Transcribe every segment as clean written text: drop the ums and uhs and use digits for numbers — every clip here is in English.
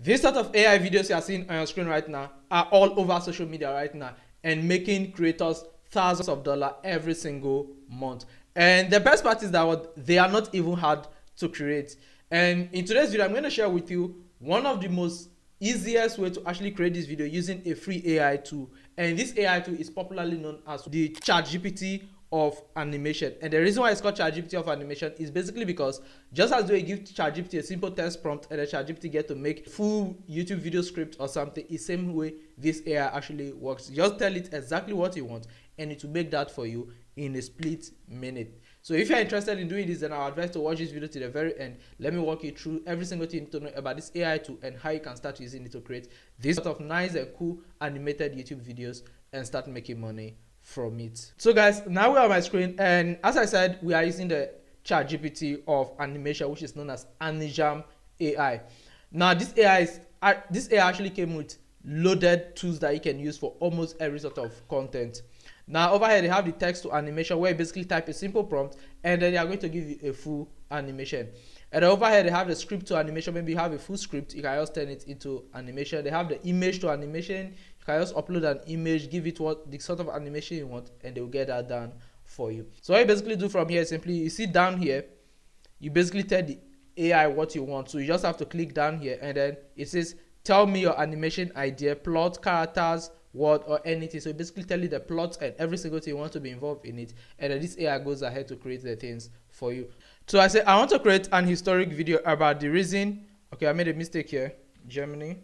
This sort of AI videos you are seeing on your screen right now are all over social media right now and making creators thousands of dollars every single month. And the best part is that they are not even hard to create. And in today's video, I'm going to share with you one of the most easiest way to actually create this video using a free AI tool. And this AI tool is popularly known as the ChatGPT of animation. And the reason why it's called ChatGPT of animation is basically because just as though you give ChatGPT a simple text prompt and the ChatGPT get to make full YouTube video script or something, it's the same way this AI actually works. Just tell it exactly what you want and it will make that for you in a split minute. So if you're interested in doing this, then I advise to watch this video to the very end. Let me walk you through every single thing you need to know about this AI tool and how you can start using it to create this sort of nice and cool animated YouTube videos and start making money from it. So guys, now we're on my screen, and as I said, we are using the ChatGPT of animation, which is known as Anijam AI. Now this AI actually came with loaded tools that you can use for almost every sort of content. Now over here they have the text to animation, where you basically type a simple prompt and then they are going to give you a full animation. And over here they have the script to animation. Maybe you have a full script, you can just turn it into animation. They have the image to animation. You can just upload an image, give it what the sort of animation you want, and they will get that done for you. So what you basically do from here is simply, you see down here, you basically tell the AI what you want. So you just have to click down here and then it says tell me your animation idea, plot, characters, word, or anything. So basically tell you the plot and every single thing you want to be involved in it, and then this AI goes ahead to create the things for you. So I say I want to create an historic video about the reason, okay, I made a mistake here, Germany,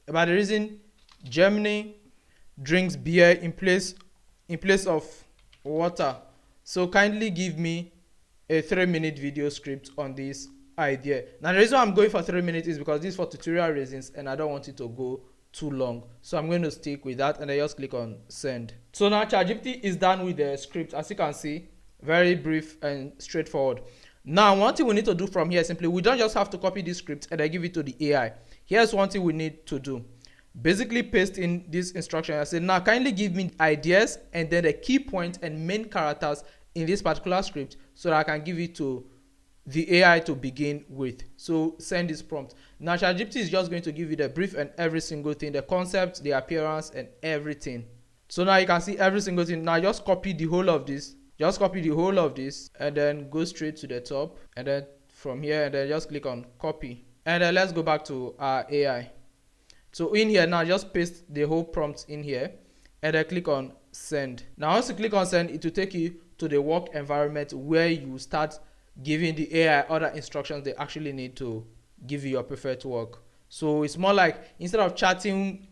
about the reason Germany drinks beer in place of water. So kindly give me a 3-minute video script on this idea. Now the reason I'm going for 3 minutes is because this is for tutorial reasons and I don't want it to go too long, so I'm going to stick with that, and I just click on send. So now ChatGPT is done with the script. As you can see, very brief and straightforward. Now one thing we need to do from here, simply, we don't just have to copy this script and I give it to the AI. Here's one thing we need to do. Basically paste in this instruction. I say now kindly give me ideas and then the key points and main characters in this particular script so that I can give it to the AI to begin with. So send this prompt. Now ChatGPT is just going to give you the brief and every single thing, the concept, the appearance, and everything. So now you can see every single thing. Now just copy the whole of this. Just copy the whole of this and then go straight to the top, and then from here and then just click on copy. And then let's go back to our AI. So in here now just paste the whole prompt in here and then click on send. Now once you click on send, it will take you to the work environment where you start giving the AI other instructions they actually need to give you your preferred work. So it's more like instead of chatting,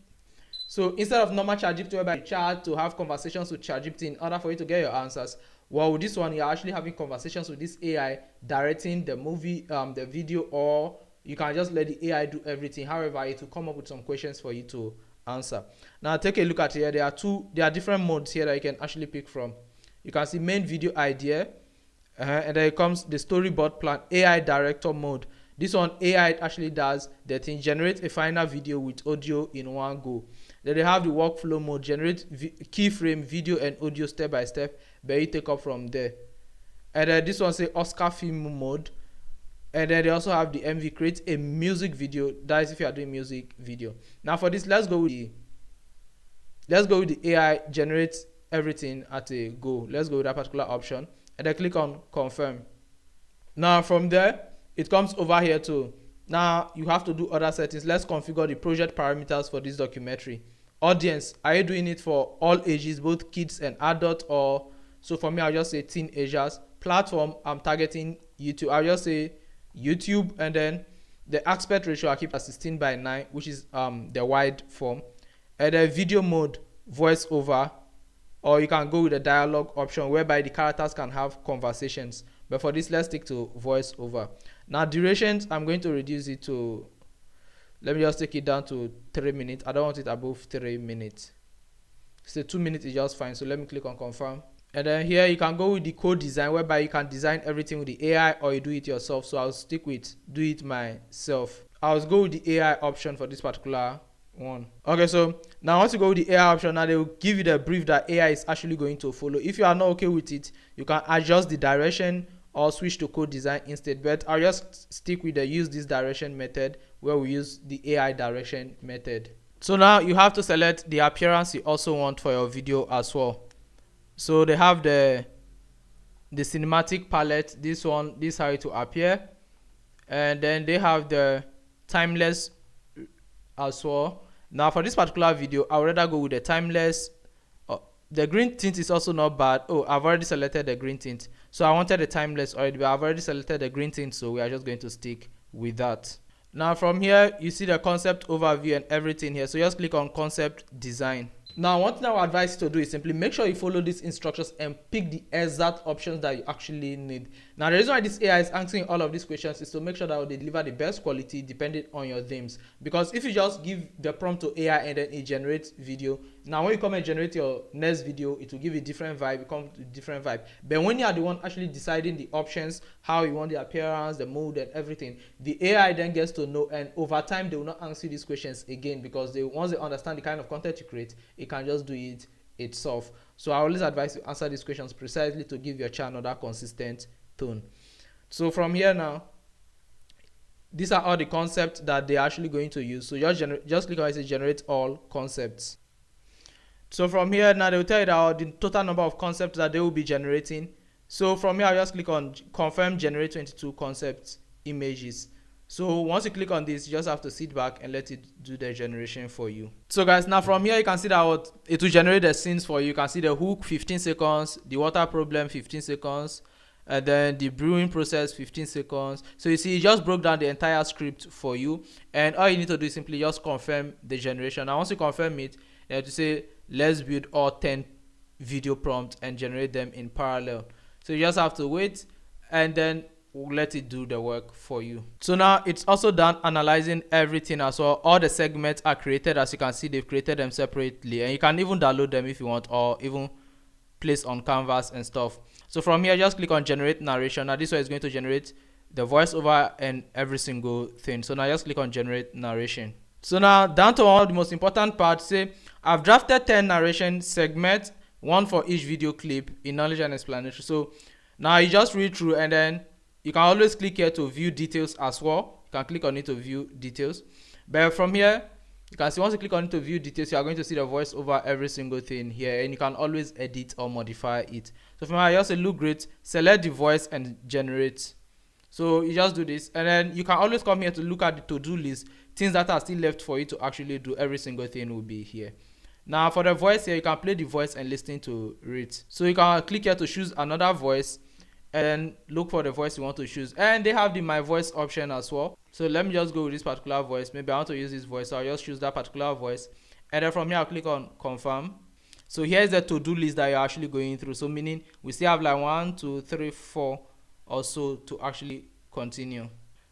so instead of normal ChatGPT whereby you chat to have conversations with ChatGPT in order for you to get your answers, well with this one you're actually having conversations with this AI, directing the movie, the video, or you can just let the AI do everything. However, it will come up with some questions for you to answer. Now take a look at here. There are different modes here that you can actually pick from. You can see main video idea, and then it comes the storyboard plan, AI director mode. This one AI actually does the thing, generate a final video with audio in one go. Then they have the workflow mode, generate keyframe video and audio step by step, but you take up from there. And then this one say Oscar film mode. And then they also have the MV, create a music video. That is if you are doing music video. Now for this, let's go with the AI generate everything at a go. Let's go with that particular option and then click on confirm. Now from there it comes over here to, now you have to do other settings. Let's configure the project parameters for this documentary. Audience, are you doing it for all ages, both kids and adults, or so for me I'll just say teenagers. Platform, I'm targeting YouTube. I'll just say YouTube, and then the aspect ratio I keep at 16:9, which is the wide form. And the video mode, voice over, or you can go with the dialogue option whereby the characters can have conversations, but for this let's stick to voice over. Now durations, I'm going to reduce it to, let me just take it down to 3 minutes. I don't want it above 3 minutes, so 2 minutes is just fine. So let me click on confirm. And then here you can go with the code design whereby you can design everything with the AI or you do it yourself. So I'll stick with do it myself. I'll go with the AI option for this particular one. Okay, so now once you go with the AI option, now they will give you the brief that AI is actually going to follow. If you are not okay with it, you can adjust the direction or switch to code design instead, but I'll just stick with the use this direction method, where we use the AI direction method. So now you have to select the appearance you also want for your video as well. So they have the cinematic palette, this one, this how it will appear, and then they have the timeless as well. Now for this particular video, I would rather go with the timeless. The green tint is also not bad. Oh, I've already selected the green tint, so I wanted the timeless already, but I've already selected the green tint, so we are just going to stick with that. Now from here, you see the concept overview and everything here, so just click on concept design. Now one thing I would advise you to do is simply make sure you follow these instructions and pick the exact options that you actually need. Now the reason why this AI is answering all of these questions is to make sure that they deliver the best quality depending on your themes. Because if you just give the prompt to AI and then it generates video, now when you come and generate your next video, it will give a different vibe, it comes with a different vibe. But when you are the one actually deciding the options, how you want the appearance, the mood and everything, the AI then gets to know, and over time they will not answer these questions again, because once they understand the kind of content you create, it can just do it itself. So I always advise you answer these questions precisely to give your channel that consistent tone. So from here now, these are all the concepts that they're actually going to use. So just click on it, generate all concepts. So from here now, they will tell you that the total number of concepts that they will be generating. So from here, I'll just click on confirm generate 22 concept images. So once you click on this, you just have to sit back and let it do the generation for you. So guys, now from here you can see that it will generate the scenes for you. You can see the hook 15 seconds, the water problem 15 seconds, and then the brewing process 15 seconds. So you see, it just broke down the entire script for you, and all you need to do is simply just confirm the generation. Now once you confirm it, you have to say let's build all 10 video prompts and generate them in parallel. So you just have to wait, and then we'll let it do the work for you. So now it's also done analyzing everything as well. All the segments are created. As you can see, they've created them separately, and you can even download them if you want, or even place on canvas and stuff. So from here, just click on generate narration. Now this way is going to generate the voiceover and every single thing. So now just click on generate narration. So now down to one of the most important parts. Say I've drafted 10 narration segments, one for each video clip in knowledge and explanatory. So now you just read through, and then you can always click here to view details as well. You can click on it to view details. But from here, you can see once you click on it to view details, you are going to see the voice over every single thing here, and you can always edit or modify it. So from here, I just say look great, select the voice and generate. So you just do this, and then you can always come here to look at the to-do list. Things that are still left for you to actually do, every single thing will be here. Now for the voice here, you can play the voice and listen to it. So you can click here to choose another voice, and look for the voice you want to choose, and they have the my voice option as well. So let me just go with this particular voice. Maybe I want to use this voice, so I'll just choose that particular voice, and then from here I'll click on confirm. So here's the to-do list that you're actually going through. So meaning we still have like 1 2 3 4 or so to actually continue.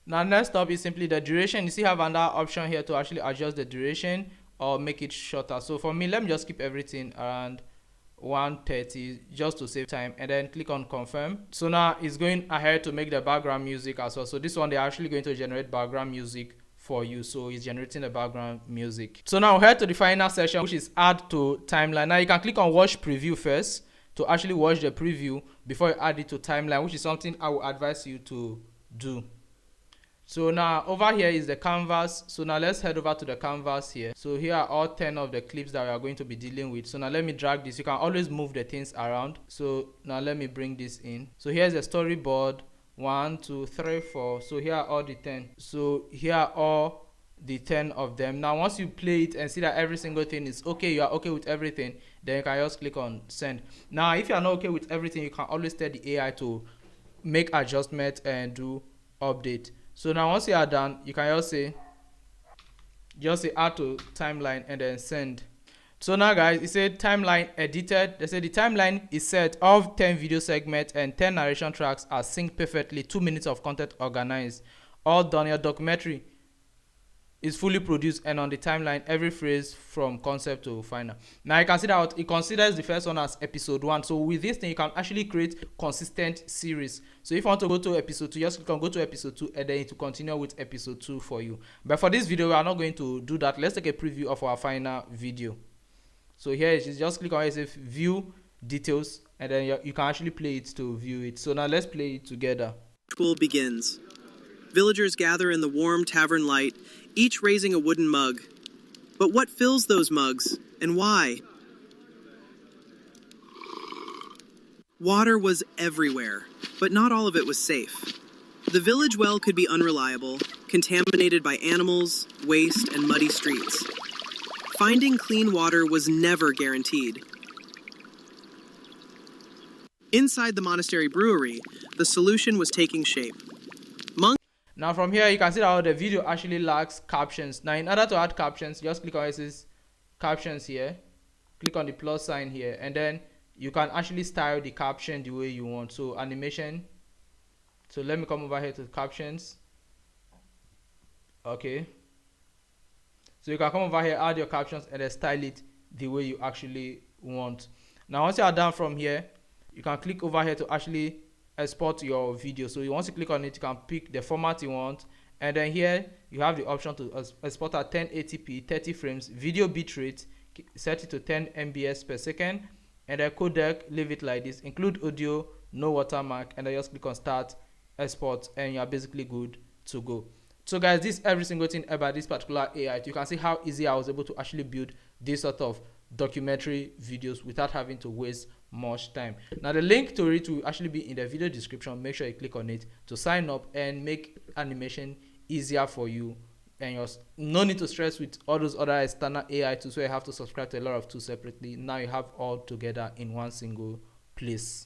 Now next up is simply the duration. You see have another option here to actually adjust the duration or make it shorter. So for me, let me just keep everything around 1:30 just to save time, and then click on confirm. So now it's going ahead to make the background music as well. So this one, they're actually going to generate background music for you. So it's generating the background music. So now head to the final section, which is add to timeline. Now you can click on watch preview first to actually watch the preview before you add it to timeline, which is something I would advise you to do. So now over here is the canvas. So now let's head over to the canvas here. So here are all 10 of the clips that we are going to be dealing with. So now let me drag this. You can always move the things around. So now let me bring this in. So here's the storyboard. 1 2 3 4. So here are all the 10. So here are all the 10 of them. Now once you play it and see that every single thing is okay, you are okay with everything, then you can just click on send. Now if you are not okay with everything, you can always tell the AI to make adjustments and do update. So now once you are done, you can just say add to timeline and then send. So now guys, it said timeline edited. They said the timeline is set of 10 video segments and 10 narration tracks are synced perfectly, 2 minutes of content organized, all done. Your documentary is fully produced, and on the timeline every phrase from concept to final. Now you can see that it considers the first one as episode 1. So with this thing you can actually create consistent series. So if you want to go to episode 2, just click on go to episode 2, and then it will continue with episode 2 for you. But for this video we are not going to do that. Let's take a preview of our final video. So here it is. Just click on it, view details and then you can actually play it to view it. So now let's play it together. Ritual begins. Villagers gather in the warm tavern light, each raising a wooden mug. But what fills those mugs, and why? Water was everywhere, but not all of it was safe. The village well could be unreliable, contaminated by animals, waste, and muddy streets. Finding clean water was never guaranteed. Inside the monastery brewery, the solution was taking shape. Now from here, you can see that the video actually lacks captions. Now in order to add captions, just click on where it says captions here. Click on the plus sign here, and then you can actually style the caption the way you want. So animation. So let me come over here to captions. Okay. So you can come over here, add your captions, and then style it the way you actually want. Now once you are done from here, you can click over here to actually export your video. So once you click on it, you can pick the format you want, and then here you have the option to export at 1080p 30 frames, video bitrate set it to 10 mbs per second, and then codec leave it like this, include audio, no watermark, and then just click on start export, and you are basically good to go. So guys, this is every single thing about this particular AI. You can see how easy I was able to actually build this sort of documentary videos without having to waste much time. Now the link to it will actually be in the video description. Make sure you click on it to sign up and make animation easier for you, and you're no need to stress with all those other external AI tools where you have to subscribe to a lot of tools separately. Now you have all together in one single place.